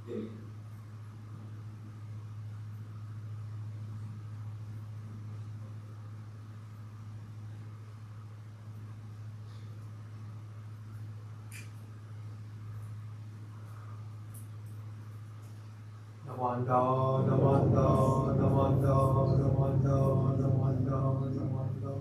Namanda, namanda, namanda, namanda, namanda, namanda.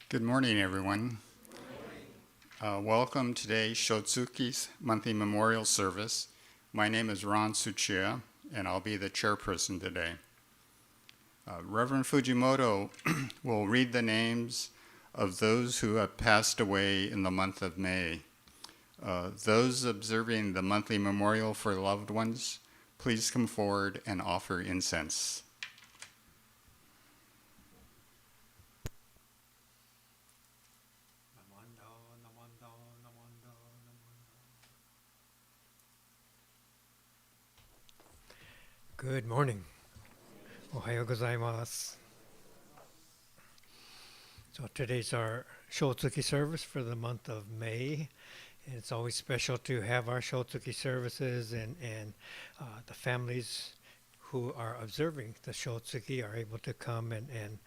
Good morning, everyone. Welcome to today's Shotsuki's monthly memorial service. My name is Ron Tsuchiya, and I'll be the chairperson today. Reverend Fujimoto will read the names of those who have passed away in the month of May. Those observing the monthly memorial for loved ones, please come forward and offer incense. Namanda, namanda, namanda, namanda. Good morning. Ohayo gozaimasu. So today's our Shotsuki service for the month of May. And it's always special to have our Shotsuki services and the families who are observing the Shotsuki are able to come and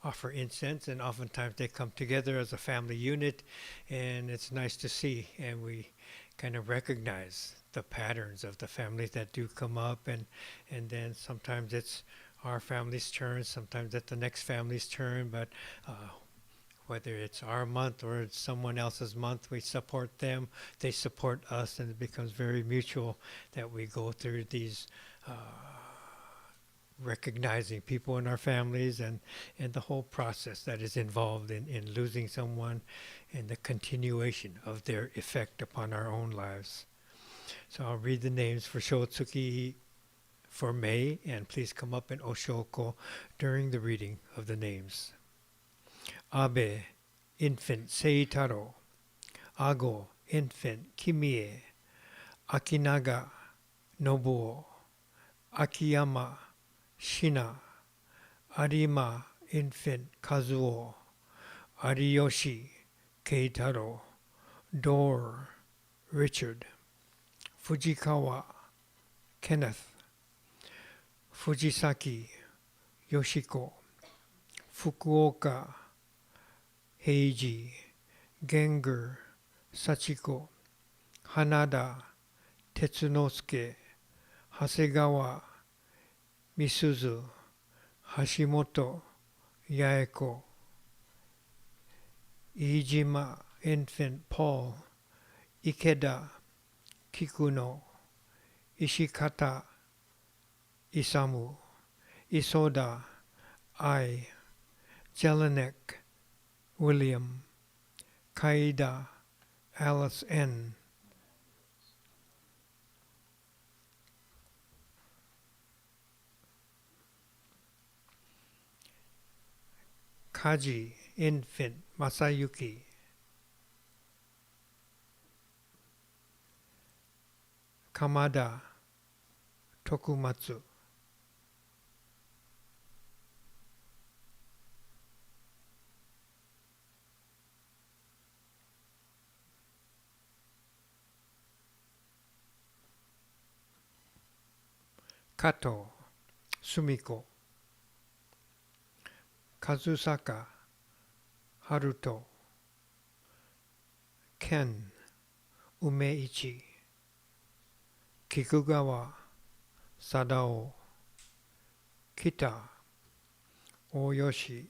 offer incense, and oftentimes they come together as a family unit, and it's nice to see, and we kind of recognize the patterns of the families that do come up, and then sometimes it's our family's turn, sometimes it's the next family's turn, but whether it's our month or it's someone else's month, we support them, they support us, and it becomes very mutual that we go through these recognizing people in our families and the whole process that is involved in losing someone and the continuation of their effect upon our own lives. So I'll read the names for Shotsuki for May, and please come up in Oshoko during the reading of the names. Abe, infant Seitaro. Ago, infant Kimie. Akinaga, Nobuo. Akiyama, Shina. Arima, infant Kazuo. Ariyoshi, Keitaro. Dor, Richard. Fujikawa, Kenneth. Fujisaki, Yoshiko. Fukuoka, Heiji. Genger, Sachiko. Hanada, Tetsunosuke. Hasegawa, Misuzu. Hashimoto, Yaeko. Iijima, infant Paul. Ikeda, Kikuno. Ishikata, Isamu. Isoda, I. Jelinek, William. Kaida, Alice N. Kaji, infant Masayuki. Kamada, Tokumatsu. Kato, Sumiko. Kazusaka, Haruto. Ken, Umeichi. Kikugawa, Sadao. Kita, Oyoshi.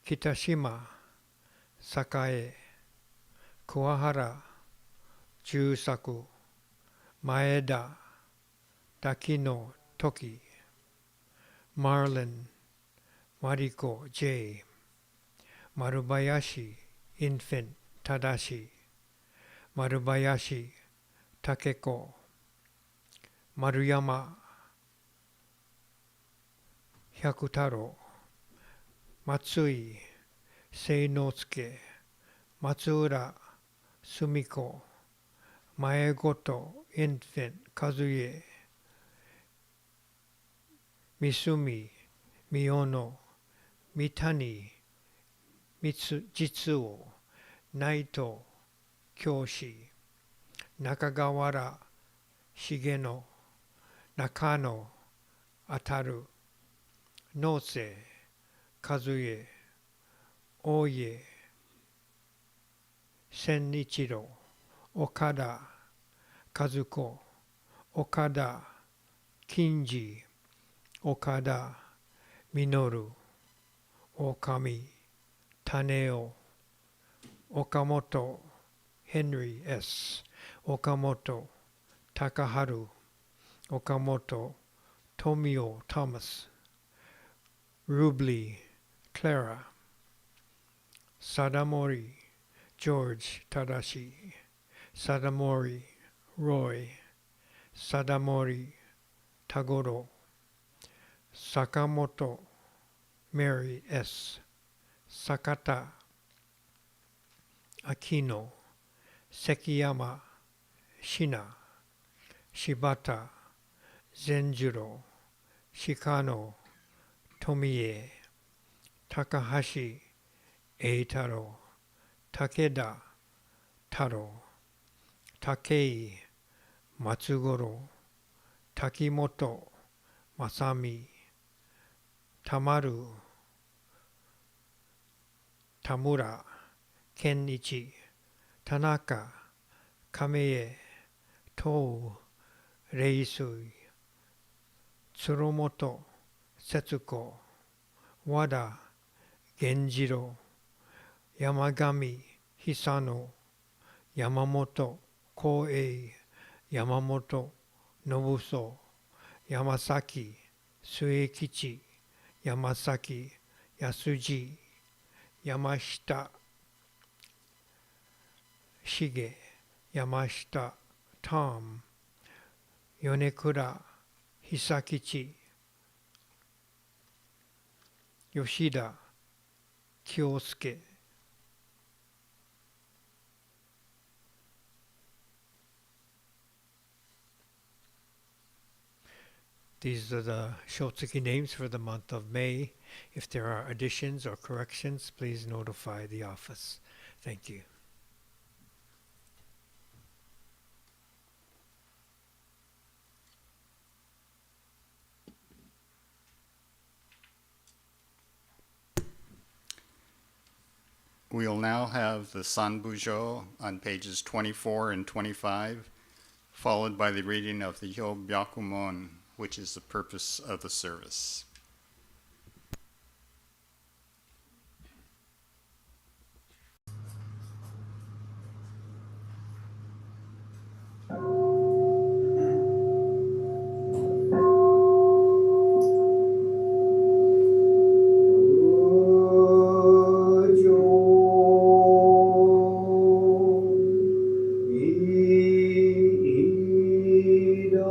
Kitashima, Sakae. Kuwahara, Jusaku. Maeda, Takino, Toki, Marlon Mariko J, Marubayashi Infant Tadashi, Marubayashi Takeko, Maruyama Hyakutaro, Matsui Seinosuke, Matsuura Sumiko, Maegoto Infant Kazuye, Misumi Miyono, Mitani Jitsuo, Naito Kyoshi, Nakagawara Shigeno, Nakano Ataru, Nose Kazuye, Oye Senichiro, Okada Kazuko, Okada Kinji, Okada Minoru, Okami Taneo, Okamoto Henry S, Okamoto Takaharu, Okamoto Tomio Thomas, Rubli Clara, Sadamori George Tadashi, Sadamori Roy, Sadamori Tagoro, Sakamoto Mary S, Sakata Akino, Sekiyama Shina, Shibata Zenjiro, Shikano Tomie, Takahashi Eitaro, Takeda Taro, Takei Matsugoro, Takimoto Masami, Tamaru Tamura Kenichi, Tanaka Kamie, Tou Reisui, Tsurumoto Setsuko, Wada Genjiro, Yamagami Hisano, Yamamoto Koei, Yamamoto Nobuso, Yamasaki Suekichi, Yamasaki Yasuji, Yamashita Shige, Yamashita Tom, Yonekura Hisakichi, Yoshida Kyosuke. These are the Shotsuki names for the month of May. If there are additions or corrections, please notify the office. Thank you. We'll now have the Sanbujo on pages 24 and 25, followed by the reading of the Hyobyakumon, which is the purpose of the service. Ida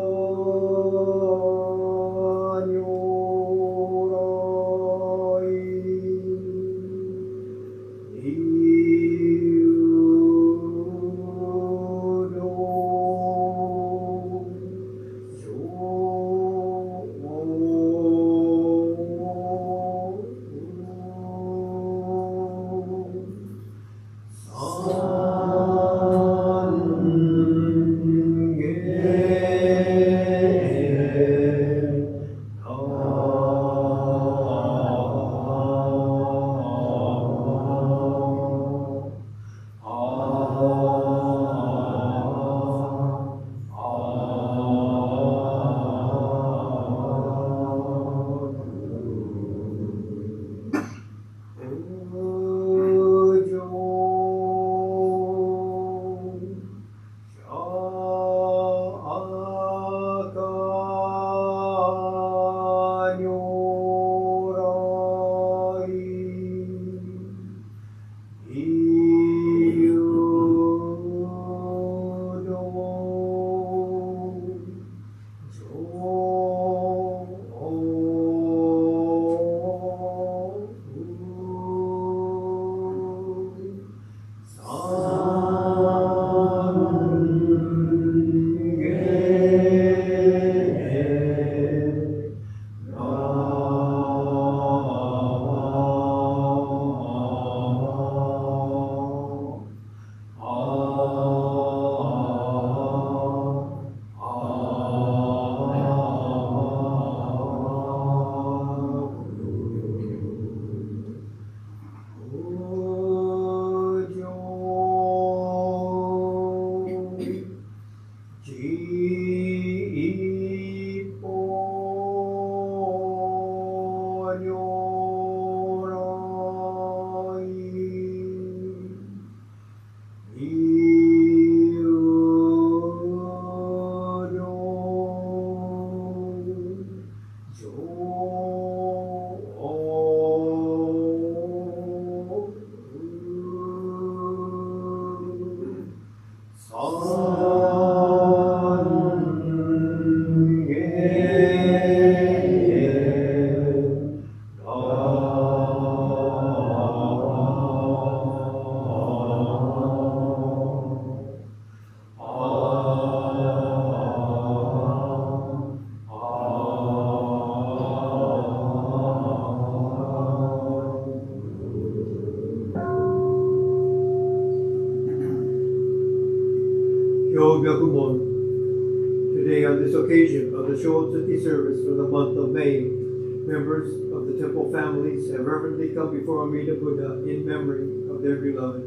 Today, on this occasion of the Shotsuki service for the month of May, members of the temple families have reverently come before Amida Buddha in memory of their beloved.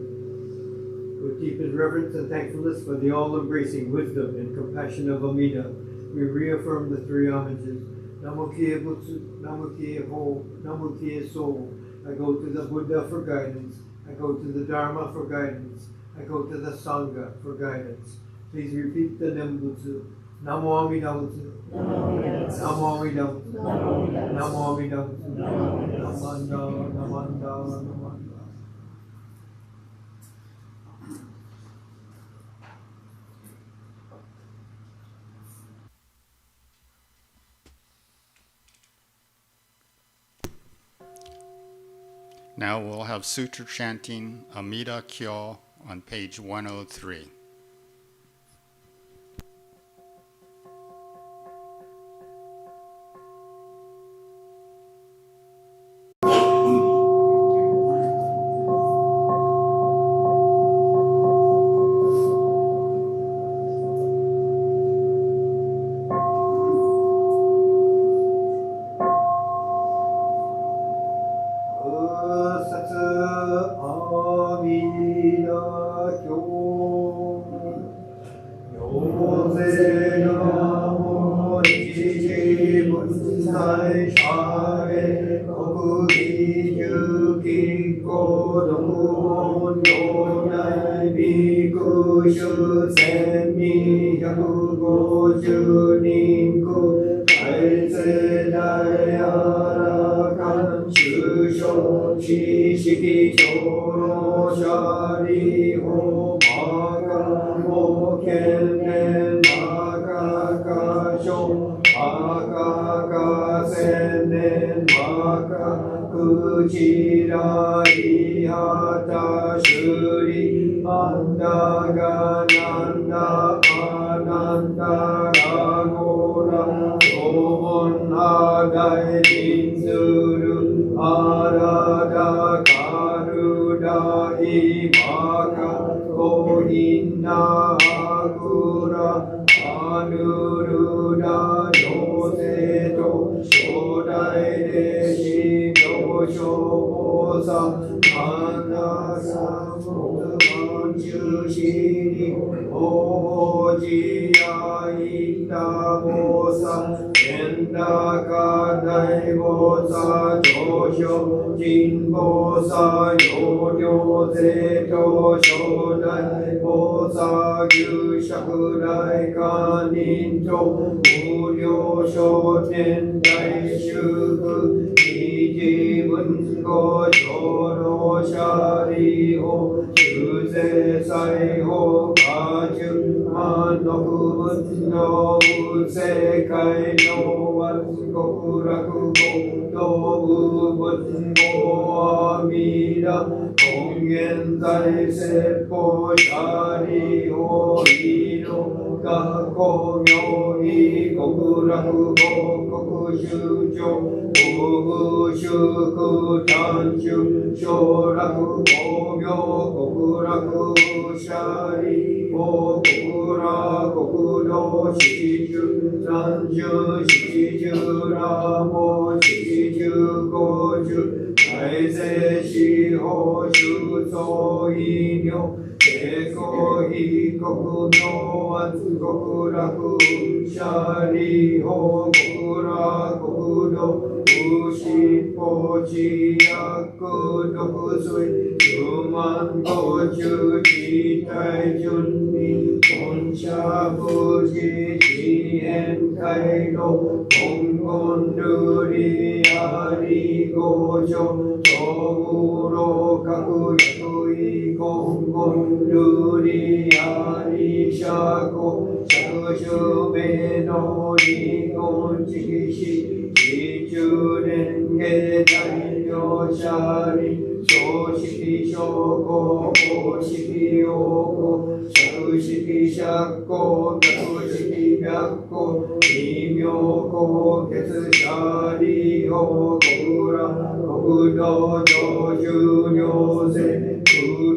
With deepest reverence and thankfulness for the all-embracing wisdom and compassion of Amida, we reaffirm the three homages. Namo Kie Butsu, Namo Kie Ho, Namo Kie Soul. I go to the Buddha for guidance. I go to the Dharma for guidance. I go to the Sangha for guidance. Please repeat the Nembutsu. Namo Amida Butsu. Namo Amida Butsu. Namo Amida Butsu. Namanda, Namanda, Namanda. Now we'll have sutra chanting Amida Kyo on page 103.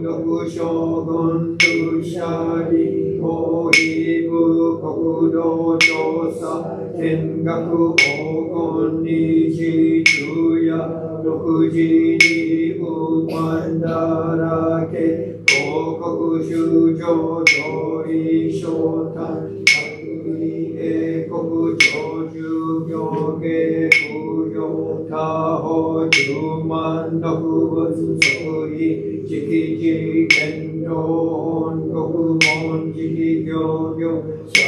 独将軍武者理法医部国土調査見学黄金日昼夜六時に生まんだらけ広告修上上位昇誕英国上中行下空用他方十万独仏即位直々剣道本国門直行行シ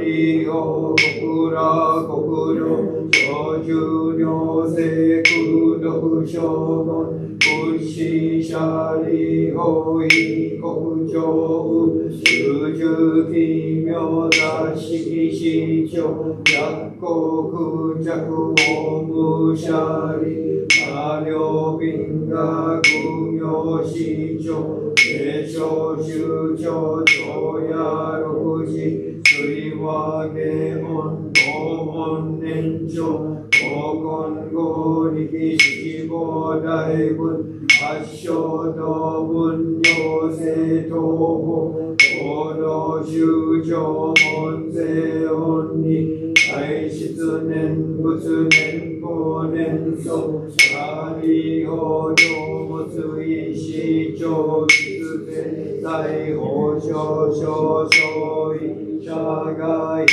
リオ国ら国領小中領世空独将軍仏師シャリ法医国長修十奇妙雑式市長百国弱大武者理阿両賓が軍用市長名称州長長夜六時水和下音同音年長黄金合力七五大文八正道文行政東方行動修正門税本に大質年仏年法年祖サリ法上物意思長実税財法少々少位社外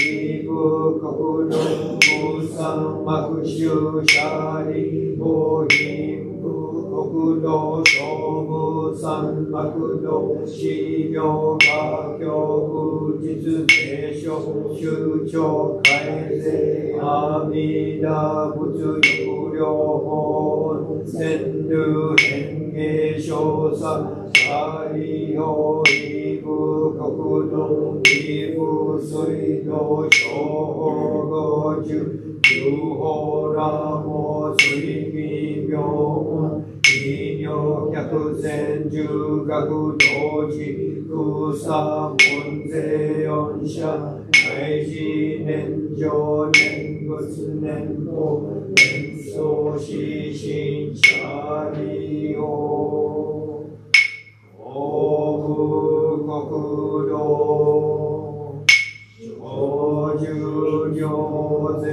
部国土無産幕衆社理法品国土総務産幕土資料科教実税書州庁改正阿弥陀仏力量法川柳変化少佐社理法医部国土医部水道小法五十有法羅網水微妙音医療百千十学同時空差門税四社内事年上年仏年法年相死新社理法往復国土長寿行税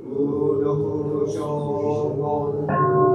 空独将軍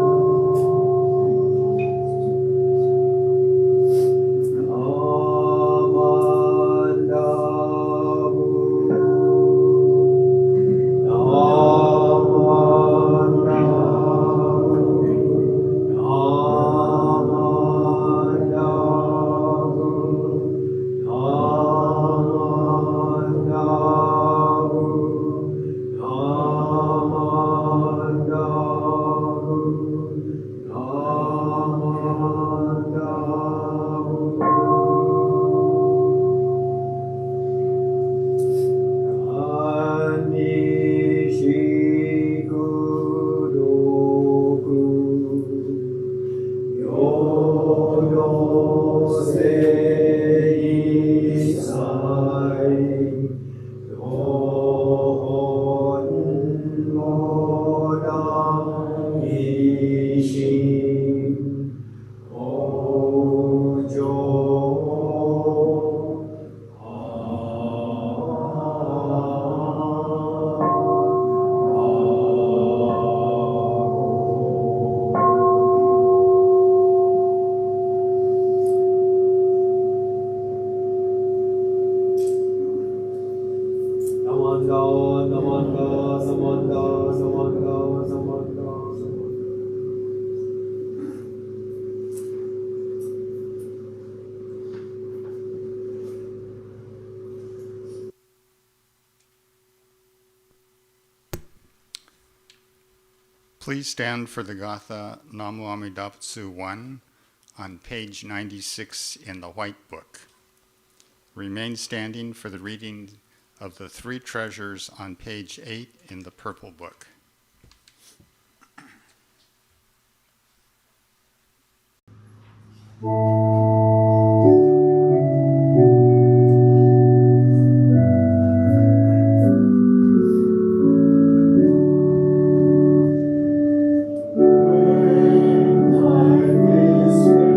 Please stand for the Gatha Namu Amida Butsu 1 on page 96 in the White Book. Remain standing for the reading of the three treasures on page 8 in the Purple Book. When time is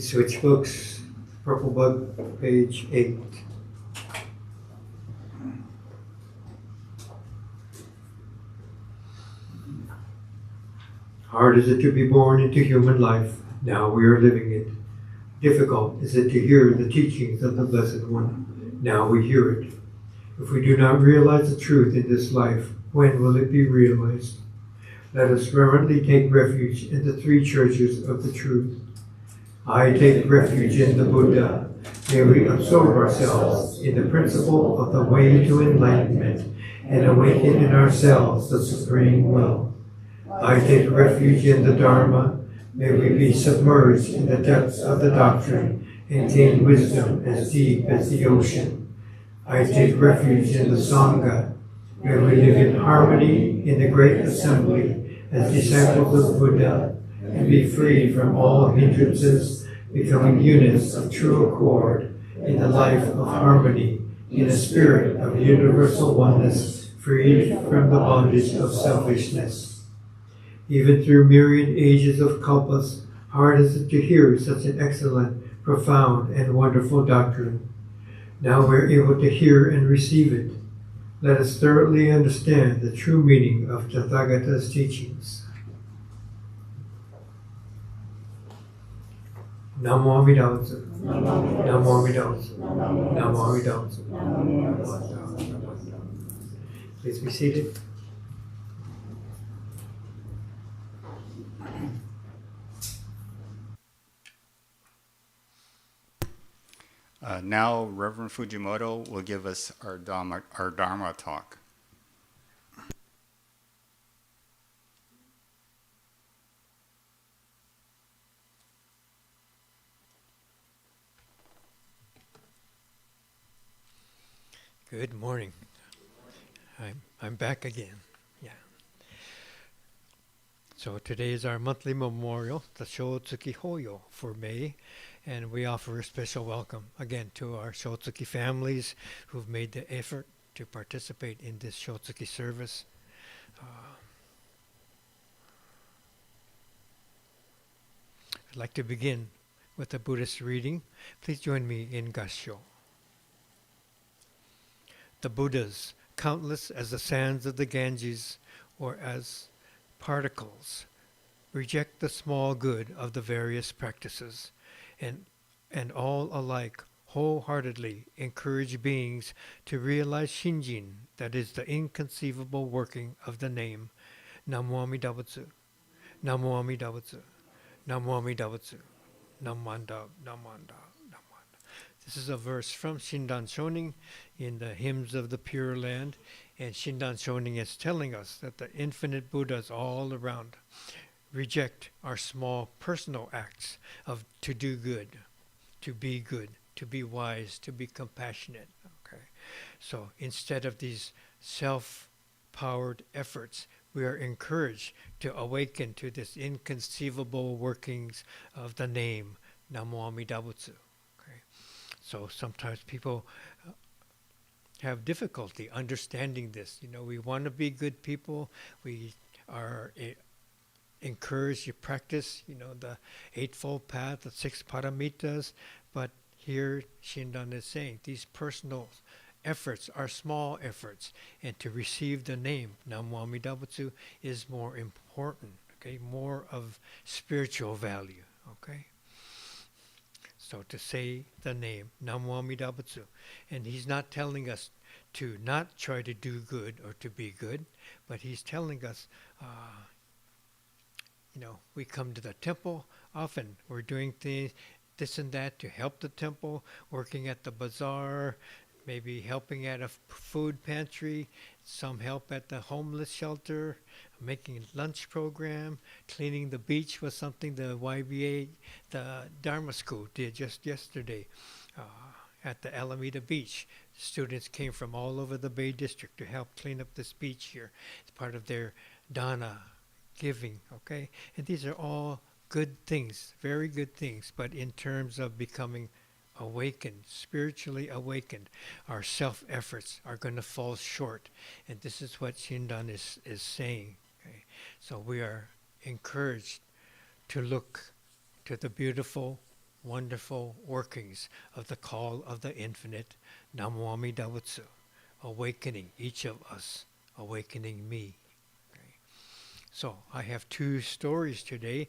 Please switch books. Purple book, page 8. Hard is it to be born into human life. Now we are living it. Difficult is it to hear the teachings of the Blessed One. Now we hear it. If we do not realize the truth in this life, when will it be realized? Let us reverently take refuge in the three churches of the truth. I take refuge in the Buddha. May we absorb ourselves in the principle of the way to enlightenment and awaken in ourselves the supreme will. I take refuge in the Dharma. May we be submerged in the depths of the doctrine and gain wisdom as deep as the ocean. I take refuge in the Sangha. May we live in harmony in the great assembly as disciples of Buddha and be free from all hindrances, becoming units of true accord in the life of harmony, in a spirit of universal oneness, freed from the bondage of selfishness. Even through myriad ages of kalpas, hard is it to hear such an excellent, profound, and wonderful doctrine. Now we are able to hear and receive it. Let us thoroughly understand the true meaning of Tathagata's teachings. Namo Amida Butsu. Namo Amida Butsu. Namo Amida Butsu. Please be seated. Now, Reverend Fujimoto will give us our Dharma talk. Good morning. I'm back again. Yeah. So today is our monthly memorial, the Shotsuki Hoyo for May, and we offer a special welcome again to our Shotsuki families who've made the effort to participate in this Shotsuki service. I'd like to begin with a Buddhist reading. Please join me in Gassho. The Buddhas, countless as the sands of the Ganges or as particles, reject the small good of the various practices, and all alike wholeheartedly encourage beings to realize Shinjin, that is the inconceivable working of the name Namo Amida Butsu, Namo Amida Butsu, Namo Amida Butsu, Namanda, Namanda, Namanda. This is a verse from Shindan Shonin in the Hymns of the Pure Land, and Shindan Shonin is telling us that the infinite Buddhas all around reject our small personal acts of to do good, to be wise, to be compassionate. Okay, so instead of these self-powered efforts, we are encouraged to awaken to this inconceivable workings of the name Namo Amida Butsu. Okay, so sometimes people have difficulty understanding this. You know, we want to be good people. We are encourage you practice, the Eightfold Path, the six paramitas, but here Shindan is saying these personal efforts are small efforts, and to receive the name Namo Amida Butsu is more important, okay, more of spiritual value, okay. So to say the name Namo Amida Butsu, and he's not telling us to not try to do good or to be good, but he's telling us we come to the temple often. We're doing things, this and that, to help the temple, working at the bazaar, maybe helping at a food pantry, some help at the homeless shelter, making a lunch program, cleaning the beach was something the YBA, the Dharma school did just yesterday at the Alameda Beach. Students came from all over the Bay District to help clean up this beach here. It's part of their dana giving, okay? And these are all good things, very good things, but in terms of becoming awakened, spiritually awakened, our self-efforts are going to fall short. And this is what Shindan is saying, okay? So we are encouraged to look to the beautiful wonderful workings of the call of the infinite Namo Amida Butsu, awakening each of us, awakening me. Okay. So I have two stories today.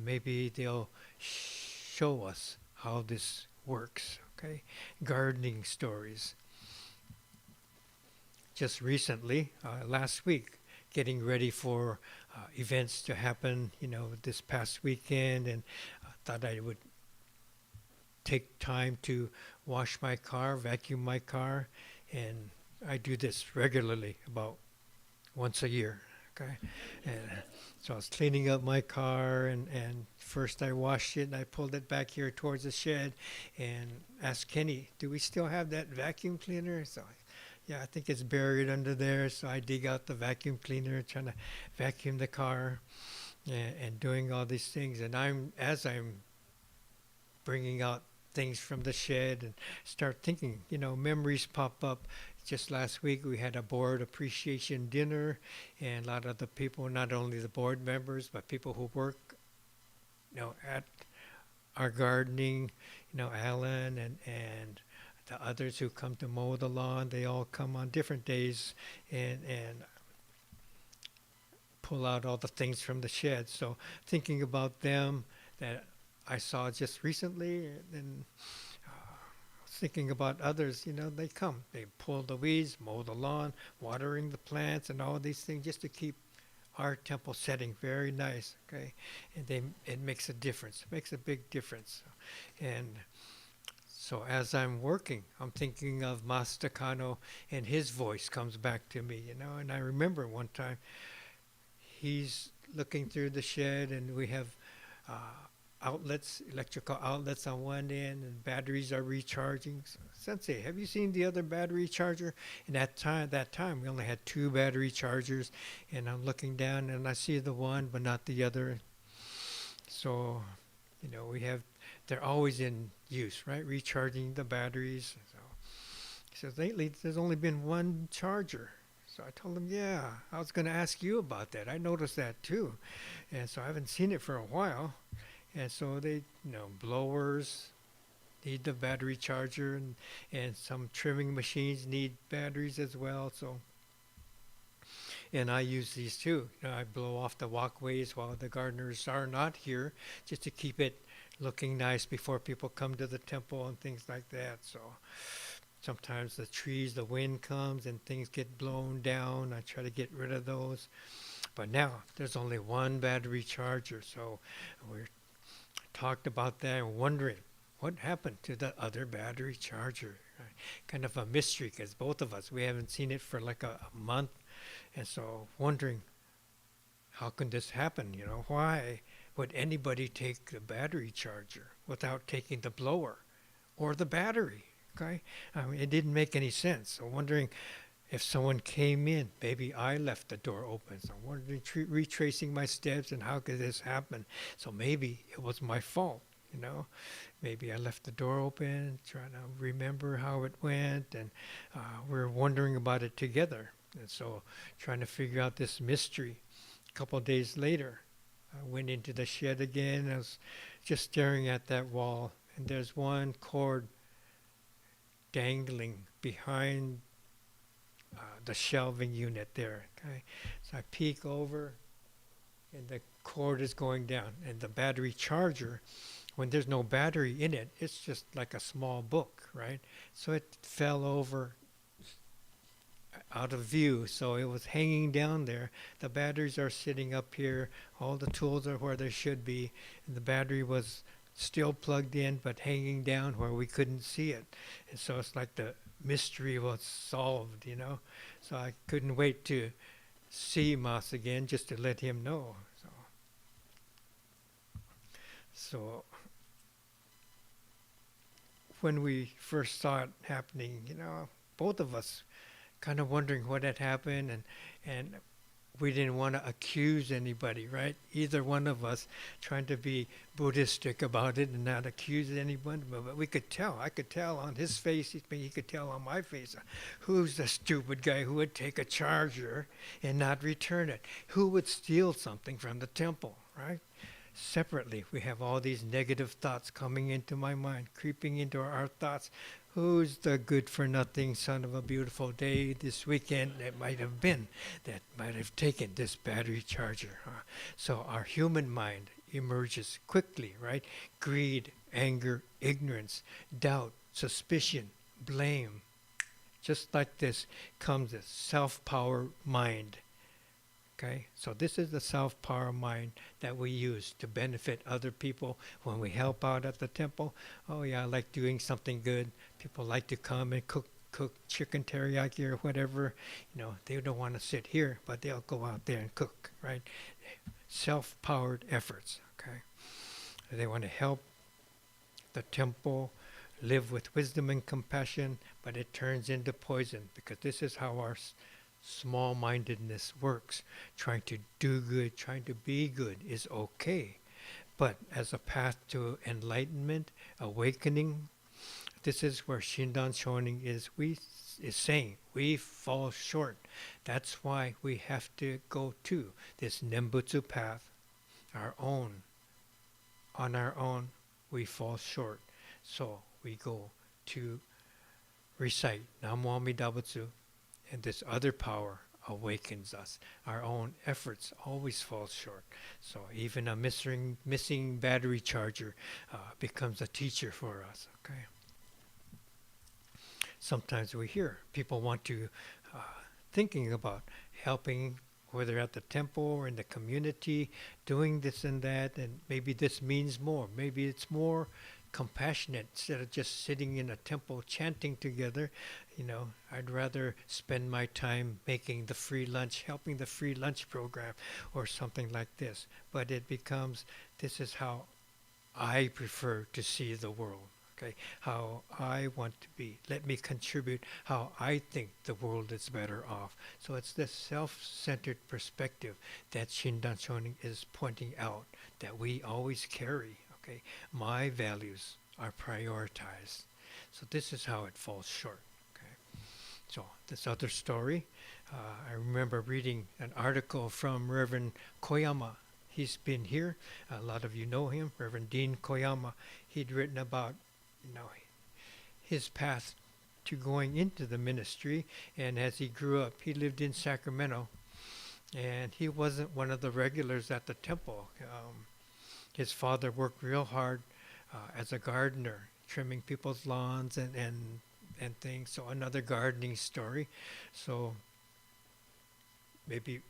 Maybe they'll show us how this works. Okay, gardening stories. Just recently, last week, getting ready for events to happen, this past weekend, and I thought I would take time to wash my car, vacuum my car, and I do this regularly, about once a year. Okay, and so I was cleaning up my car, and first I washed it, and I pulled it back here towards the shed, and asked Kenny, "Do we still have that vacuum cleaner?" So, yeah, I think it's buried under there. So I dig out the vacuum cleaner, trying to vacuum the car, and doing all these things. And as I'm bringing out things from the shed and start thinking, memories pop up. Just last week we had a board appreciation dinner, and a lot of the people, not only the board members, but people who work, at our gardening, Alan and the others who come to mow the lawn, they all come on different days and pull out all the things from the shed. So thinking about them that I saw just recently, and thinking about others, they come, they pull the weeds, mow the lawn, watering the plants, and all these things just to keep our temple setting very nice. Okay, and it makes a difference, makes a big difference. And so as I'm working, I'm thinking of Master Kano, and his voice comes back to me, and I remember one time he's looking through the shed, and we have outlets, electrical outlets on one end, and batteries are recharging. So, Sensei, have you seen the other battery charger? And that time we only had 2 battery chargers, and I'm looking down and I see the one but not the other. So, they're always in use, right? Recharging the batteries. So he says, lately there's only been 1 charger. So I told him, yeah, I was going to ask you about that. I noticed that too. And so I haven't seen it for a while. And so they, blowers need the battery charger, and some trimming machines need batteries as well. So, and I use these too. I blow off the walkways while the gardeners are not here, just to keep it looking nice before people come to the temple and things like that. So sometimes the trees, the wind comes and things get blown down. I try to get rid of those. But now there's only 1 battery charger. So we're talked about that and wondering what happened to the other battery charger. Kind of a mystery, because both of us, we haven't seen it for like a month, and so wondering how can this happen. Why would anybody take the battery charger without taking the blower or the battery? Okay, it didn't make any sense. So wondering if someone came in, maybe I left the door open. So I'm wondering, retracing my steps, and how could this happen? So maybe it was my fault, Maybe I left the door open, trying to remember how it went, and we're wondering about it together. And so trying to figure out this mystery. A couple of days later, I went into the shed again. I was just staring at that wall, and there's 1 cord dangling behind the shelving unit there. Okay, so I peek over, and the cord is going down, and the battery charger, when there's no battery in it, it's just like a small book, right? So it fell over out of view, so it was hanging down there. The batteries are sitting up here, all the tools are where they should be, and the battery was still plugged in but hanging down where we couldn't see it. And so it's like the mystery was solved, So I couldn't wait to see Mas again, just to let him know. So when we first saw it happening, both of us kind of wondering what had happened, and we didn't want to accuse anybody, right? Either one of us trying to be Buddhistic about it and not accuse anyone, but we could tell. I could tell on his face, he could tell on my face, who's the stupid guy who would take a charger and not return it? Who would steal something from the temple, right? separately. We have all these negative thoughts coming into my mind, creeping into our thoughts. Who's the good-for-nothing son of a beautiful day this weekend that might have been, that might have taken this battery charger? So our human mind emerges quickly, right? Greed, anger, ignorance, doubt, suspicion, blame. Just like this comes this self-power mind. Okay, so this is the self-power mind that we use to benefit other people when we help out at the temple. Oh yeah, I like doing something good. People like to come and cook chicken teriyaki or whatever. You know, they don't want to sit here, but they'll go out there and cook, right? Self-powered efforts, okay? They want to help the temple live with wisdom and compassion, but it turns into poison, because this is how our small-mindedness works. Trying to do good, trying to be good is okay, but as a path to enlightenment, awakening, this is where Shindan Shonin is saying we fall short. That's why we have to go to this Nembutsu path, our own. On our own, we fall short. So we go to recite Namo Amida Butsu, and this other power awakens us. Our own efforts always fall short. So even a missing battery charger becomes a teacher for us. Okay. Sometimes we hear people want to thinking about helping, whether at the temple or in the community, doing this and that, and maybe this means more. Maybe it's more compassionate instead of just sitting in a temple chanting together. You know, I'd rather spend my time making the free lunch, helping the free lunch program or something like this. But it becomes, this is how I prefer to see the world. Okay, how I want to be. Let me contribute how I think the world is better off. So it's this self-centered perspective that Shindan Shonin is pointing out that we always carry. Okay, my values are prioritized. So this is how it falls short. Okay, so this other story, I remember reading an article from Reverend Koyama. He's been here. A lot of you know him, Reverend Dean Koyama. He'd written about, you know, his path to going into the ministry, and as he grew up, he lived in Sacramento, and he wasn't one of the regulars at the temple. His father worked real hard as a gardener, trimming people's lawns and things. So another gardening story. So maybe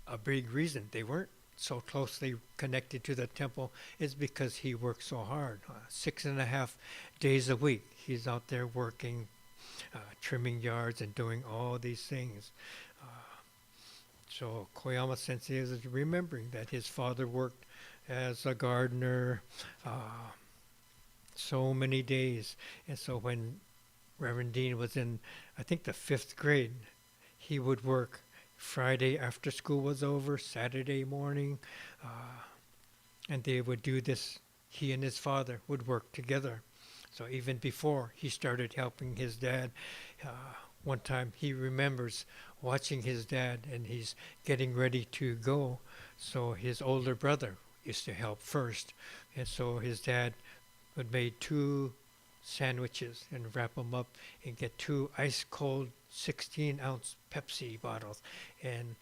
a big reason they weren't so closely connected to the temple is because he worked so hard. 6.5 days a week, he's out there working, trimming yards and doing all these things. So Koyama Sensei is remembering that his father worked as a gardener so many days. And so when Reverend Dean was in, I think, the 5th grade, he would work Friday after school was over, Saturday morning, and they would do this. He and his father would work together. So even before he started helping his dad, one time he remembers watching his dad, and he's getting ready to go. So his older brother used to help first, and so his dad would make 2 sandwiches and wrap them up and get 2 ice cold 16-ounce Pepsi bottles. And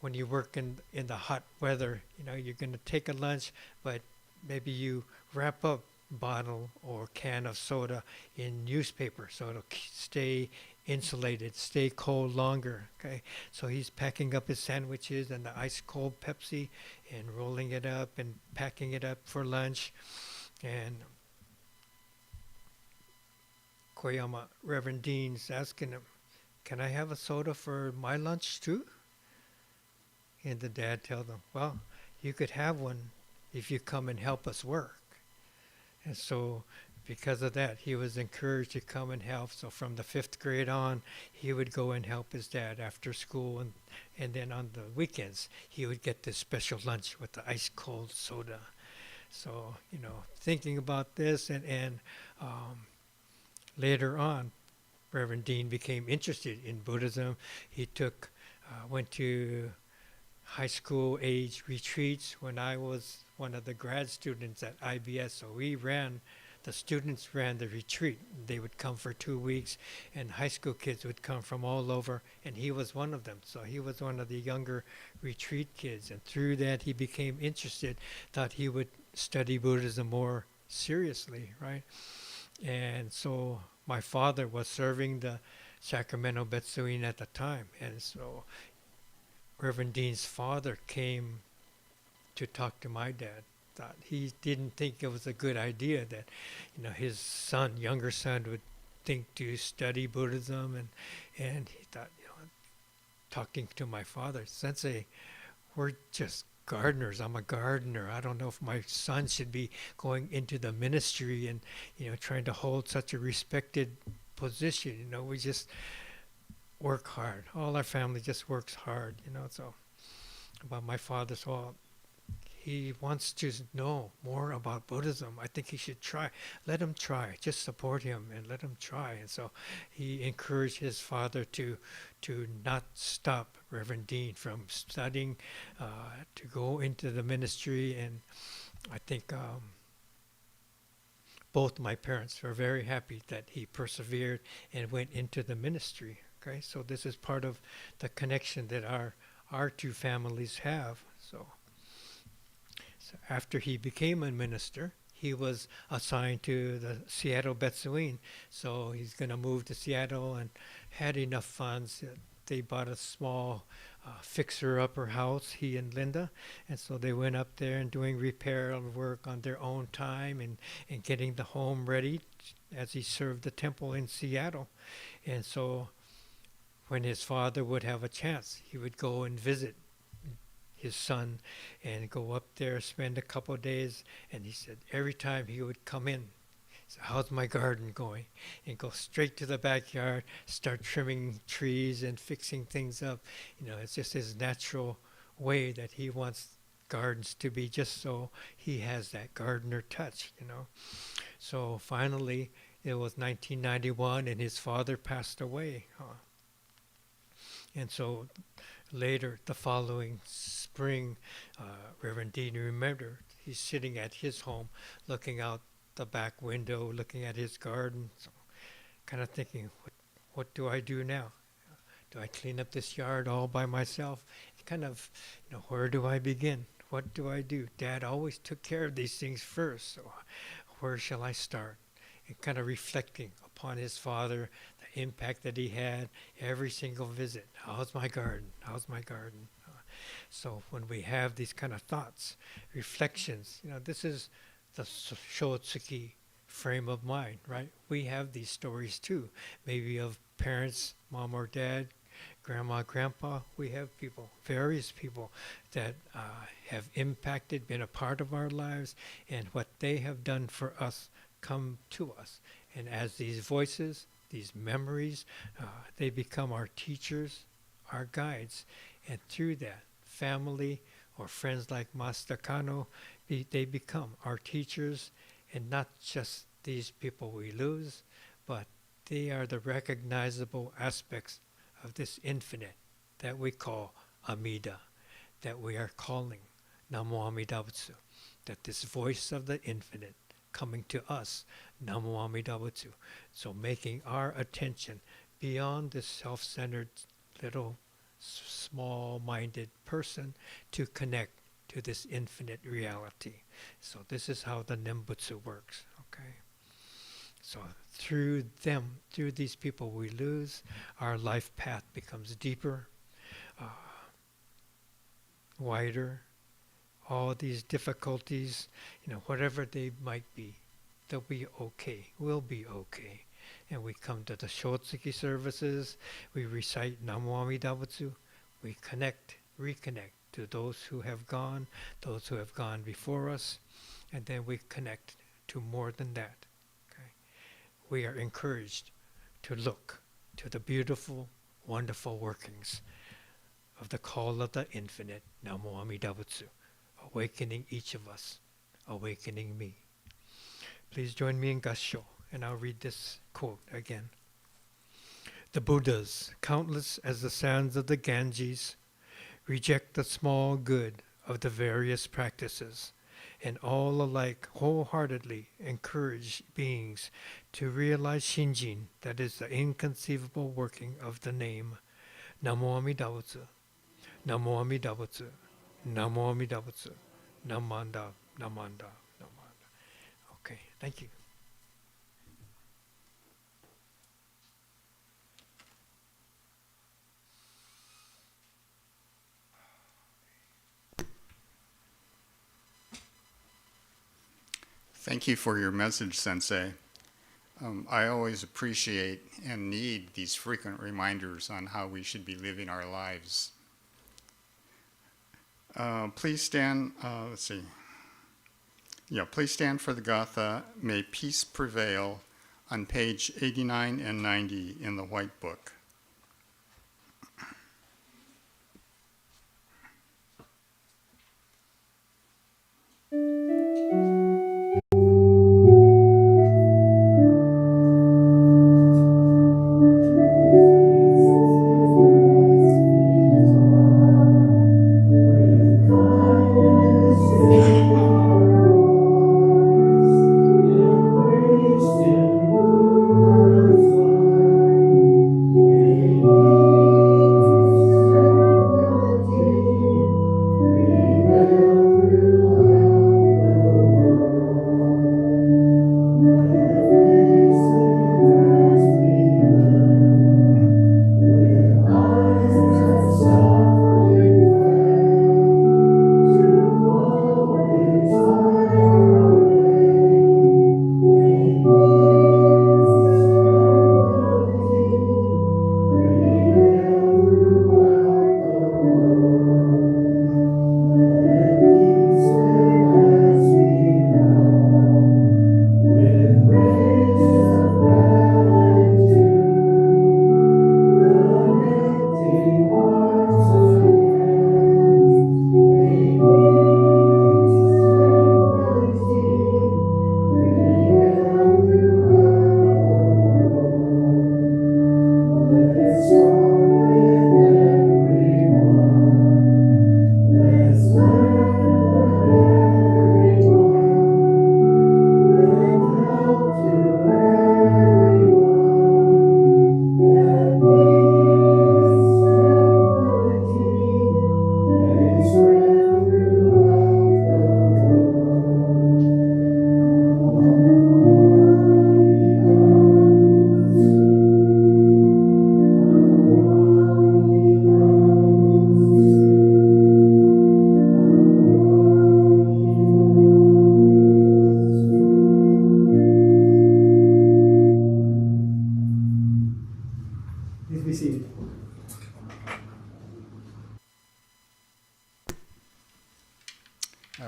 when you work in the hot weather, you know, you're going to take a lunch, but maybe you wrap up bottle or can of soda in newspaper so it'll stay insulated, stay cold longer. Okay, so he's packing up his sandwiches and the ice cold Pepsi and rolling it up and packing it up for lunch. And Koyama, Reverend Dean's asking him, "Can I have a soda for my lunch too?" And the dad tells him, "Well, you could have one if you come and help us work." And so because of that, he was encouraged to come and help. So from the 5th grade on, he would go and help his dad after school. And then on the weekends, he would get this special lunch with the ice cold soda. So, you know, thinking about this and later on, Reverend Dean became interested in Buddhism. He went to high school age retreats when I was one of the grad students at IBS. So the students ran the retreat. They would come for 2 weeks, and high school kids would come from all over, and he was one of them. So he was one of the younger retreat kids, and through that he became interested, thought he would study Buddhism more seriously, right? And so my father was serving the Sacramento Betsuin at the time, and so Reverend Dean's father came to talk to my dad. Thought he didn't think it was a good idea that, his son, younger son, would think to study Buddhism, and he thought, talking to my father, Sensei, we're just gardeners. I'm a gardener. I don't know if my son should be going into the ministry and, trying to hold such a respected position. We just work hard. All our family just works hard, so. But my father thought, he wants to know more about Buddhism. I think he should try. Let him try. Just support him and let him try. And so he encouraged his father to not stop Reverend Dean from studying, to go into the ministry. And I think both my parents were very happy that he persevered and went into the ministry. Okay, so this is part of the connection that our two families have. So after he became a minister, he was assigned to the Seattle Betsuin. So he's going to move to Seattle and had enough funds. They bought a small fixer-upper house, he and Linda. And so they went up there and doing repair work on their own time and getting the home ready as he served the temple in Seattle. And so when his father would have a chance, he would go and visit his son and go up there, spend a couple of days. And he said every time he would come in, he said, how's my garden going? And go straight to the backyard, start trimming trees and fixing things up. It's just his natural way that he wants gardens to be, just so he has that gardener touch, So finally, it was 1991 and his father passed away. And so later, the following spring, Reverend Dean remembered he's sitting at his home, looking out the back window, looking at his garden, so kind of thinking, what do I do now? Do I clean up this yard all by myself? Kind of, where do I begin? What do I do? Dad always took care of these things first, so where shall I start? And kind of reflecting upon his father, the impact that he had, every single visit. How's my garden? How's my garden? So when we have these kind of thoughts, reflections, this is the Shotsuki frame of mind, right? We have these stories too, maybe of parents, mom or dad, grandma, grandpa. We have people, various people that have impacted, been a part of our lives, and what they have done for us come to us. And as these voices, these memories, they become our teachers, our guides. And through that, family or friends like Master Kano, they become our teachers, and not just these people we lose, but they are the recognizable aspects of this infinite that we call Amida, that we are calling Namo Amida Butsu, that this voice of the infinite coming to us, Namo Amida Butsu. So making our attention beyond this self-centered little small-minded person to connect to this infinite reality. So this is how the Nembutsu works, okay? So through them, through these people we lose, our life path becomes deeper, wider. All these difficulties, whatever they might be, they'll be okay. We'll be okay. And we come to the Shotsuki services, we recite Namo Amida Butsu, we reconnect to those who have gone before us, and then we connect to more than that. Okay? We are encouraged to look to the beautiful, wonderful workings of the call of the infinite, Namo Amida Butsu, awakening each of us, awakening me. Please join me in Gassho, and I'll read this quote again. The Buddhas, countless as the sands of the Ganges, reject the small good of the various practices, and all alike wholeheartedly encourage beings to realize Shinjin, that is the inconceivable working of the name. Namo Amida Butsu, Namo Amida Butsu, Namo Amida Butsu, Namanda, Namanda, Namanda. Okay, thank you. Thank you for your message, Sensei. I always appreciate and need these frequent reminders on how we should be living our lives. Please stand, let's see. Yeah, please stand for the Gatha, May Peace Prevail, on page 89 and 90 in the White Book.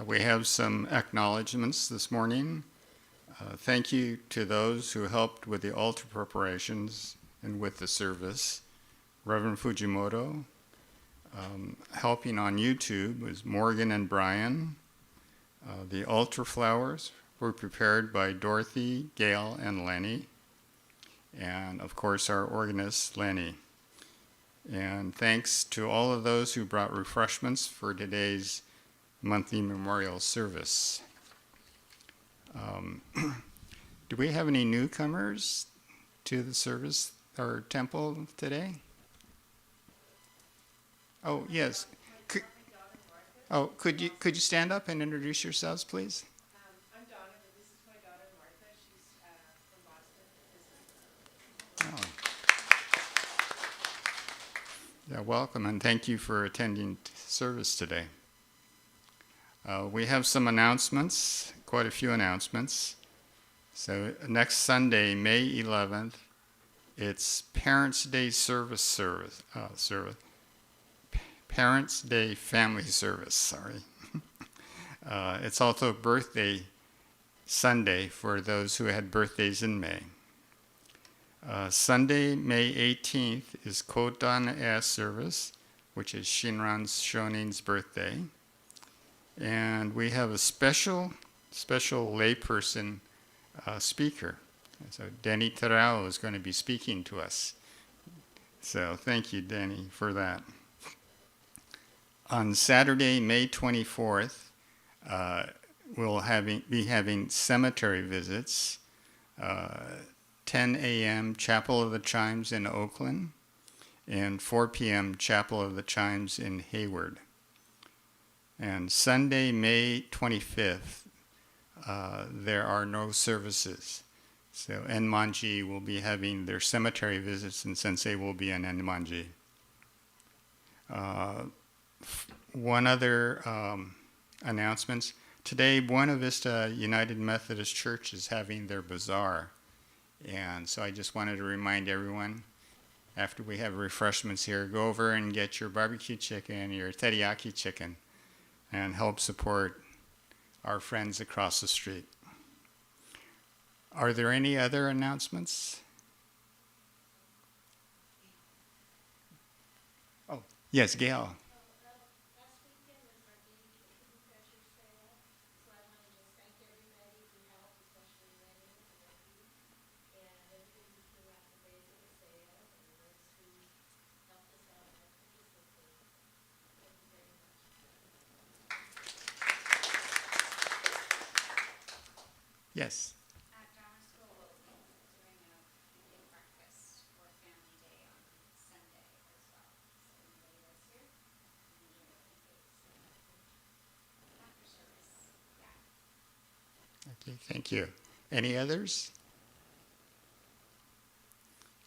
We have some acknowledgments this morning. Thank you to those who helped with the altar preparations and with the service. Reverend Fujimoto. Helping on YouTube was Morgan and Brian. The altar flowers were prepared by Dorothy, Gail, and Lenny. And of course, our organist, Lenny. And thanks to all of those who brought refreshments for today's monthly memorial service. Do we have any newcomers to the service or temple today? Oh, yes. Could you stand up and introduce yourselves, please? I'm Donna, but this is my daughter Martha. She's from Boston. Yeah, welcome, and thank you for attending service today. We have some announcements, quite a few announcements. So next Sunday, May 11th, it's Parents' Day service. Parents' Day family service, sorry. It's also birthday Sunday for those who had birthdays in May. Sunday, May 18th is Kodan service, which is Shinran Shonin's birthday. And we have a special layperson speaker. So Denny Terao is going to be speaking to us. So thank you, Denny, for that. On Saturday, May 24th, we'll be having cemetery visits. 10 a.m. Chapel of the Chimes in Oakland, and 4 p.m. Chapel of the Chimes in Hayward. And Sunday, May 25th, there are no services. So Enmanji will be having their cemetery visits, and Sensei will be in Enmanji. One other announcements. Today, Buena Vista United Methodist Church is having their bazaar. And so I just wanted to remind everyone, after we have refreshments here, go over and get your barbecue chicken, your teriyaki chicken, and help support our friends across the street. Are there any other announcements? Oh, yes, Gail. Last weekend was our dedication pressure sale, so I want to just thank everybody who helped, especially Lenny and Becky, and everybody who came out the days of the sale, and those who helped us out in our participation. Thank you very much. Yes. At Dharma School, we'll be doing a big breakfast for Family Day on Sunday as well. So anybody that's here, you can join us after service. Yeah. Okay, thank you. Any others?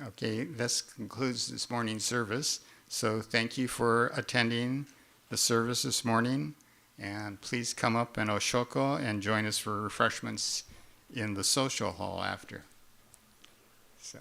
Okay, this concludes this morning's service. So thank you for attending the service this morning. And please come up in Oshoko and join us for refreshments in the social hall after. So.